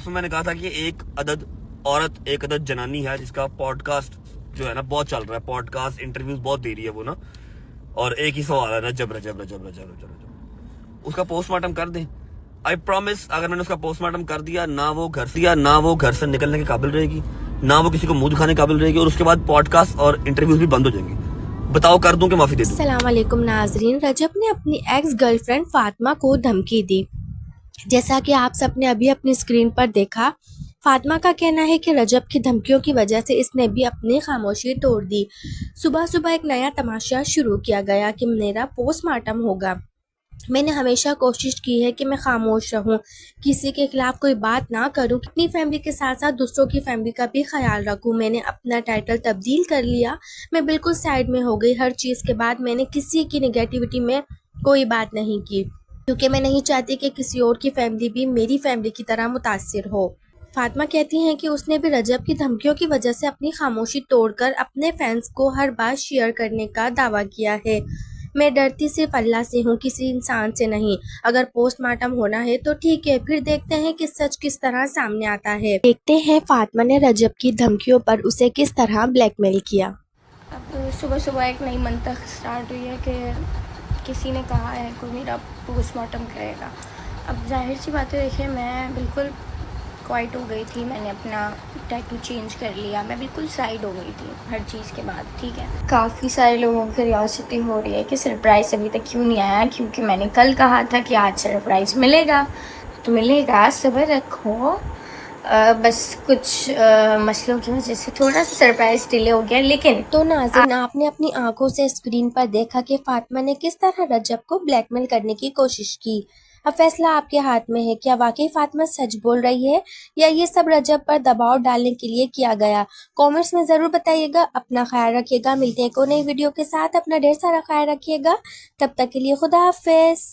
उसमें मैंने कहा था कि एक अदद औरत, एक अदद जनानी है जिसका पॉडकास्ट जो है ना बहुत चल रहा है, पॉडकास्ट इंटरव्यूज बहुत दे रही है वो ना, और एक ही सवाल है, रजब रजब रजब रजब रजब रजब। उसका पोस्टमार्टम कर दें। आई प्रॉमिस, अगर मैंने उसका पोस्टमार्टम कर दिया, ना वो घर से निकलने के काबिल रहेगी, ना वो किसी को मुंह दिखाने के काबिल रहेगी, और उसके बाद पॉडकास्ट और इंटरव्यूज भी बंद हो जाएंगे। बताओ, कर दूं कि माफी दे दूं? अस्सलाम वालेकुम नाजरीन। रजब ने अपनी एक्स गर्लफ्रेंड फातिमा को धमकी दी। जैसा कि आप सबने अभी अपनी स्क्रीन पर देखा, फातिमा का कहना है कि रजब की धमकियों की वजह से इसने भी अपनी खामोशी तोड़ दी। सुबह सुबह एक नया तमाशा शुरू किया गया कि मेरा पोस्टमार्टम होगा। मैंने हमेशा कोशिश की है कि मैं खामोश रहूं, किसी के खिलाफ कोई बात ना करूं, अपनी फैमिली के साथ साथ दूसरों की फैमिली का भी ख्याल रखूं। मैंने अपना टाइटल तब्दील कर लिया, मैं बिल्कुल साइड में हो गई। हर चीज़ के बाद मैंने किसी की नेगेटिविटी में कोई बात नहीं की, क्योंकि मैं नहीं चाहती कि किसी और की फैमिली भी मेरी फैमिली की तरह मुतासिर हो। फातिमा कहती हैं कि उसने भी रजब की धमकियों की वजह से अपनी खामोशी तोड़कर अपने फैंस को हर बात शेयर करने का दावा किया है। मैं डरती सिर्फ अल्लाह से हूँ, किसी इंसान से नहीं। अगर पोस्टमार्टम होना है तो ठीक है, फिर देखते हैं कि सच किस तरह सामने आता है। देखते हैं फातिमा ने रजब की धमकियों पर उसे किस तरह ब्लैकमेल किया। अब सुबह सुबह एक नई मंतख स्टार्ट हुई है कि किसी ने कहा है कोई मेरा पोस्टमार्टम करेगा। अब जाहिर सी बात है, देखिए मैं बिल्कुल क्वाइट हो गई थी, मैंने अपना टैटू चेंज कर लिया, मैं बिल्कुल साइड हो गई थी हर चीज़ के बाद, ठीक है। काफ़ी सारे लोगों को क्यूरियोसिटी हो रही है कि सरप्राइज़ अभी तक क्यों नहीं आया, क्योंकि मैंने कल कहा था कि आज सरप्राइज़ मिलेगा, तो मिलेगा, सब्र रखो। बस कुछ मसलों की वजह से थोड़ा सा सरप्राइज डिले हो गया, लेकिन तो नाज़रीन, आपने अपनी आंखों से स्क्रीन पर देखा कि फातिमा ने किस तरह रजब को ब्लैकमेल करने की कोशिश की। अब फैसला आपके हाथ में है, क्या वाकई फातिमा सच बोल रही है या ये सब रजब पर दबाव डालने के लिए किया गया। कमेंट्स में ज़रूर बताइएगा। अपना ख्याल रखिएगा। मिलते हैं एक और नई वीडियो के साथ। अपना ढेर सारा ख्याल रखिएगा। तब तक के लिए खुदा हाफिज़।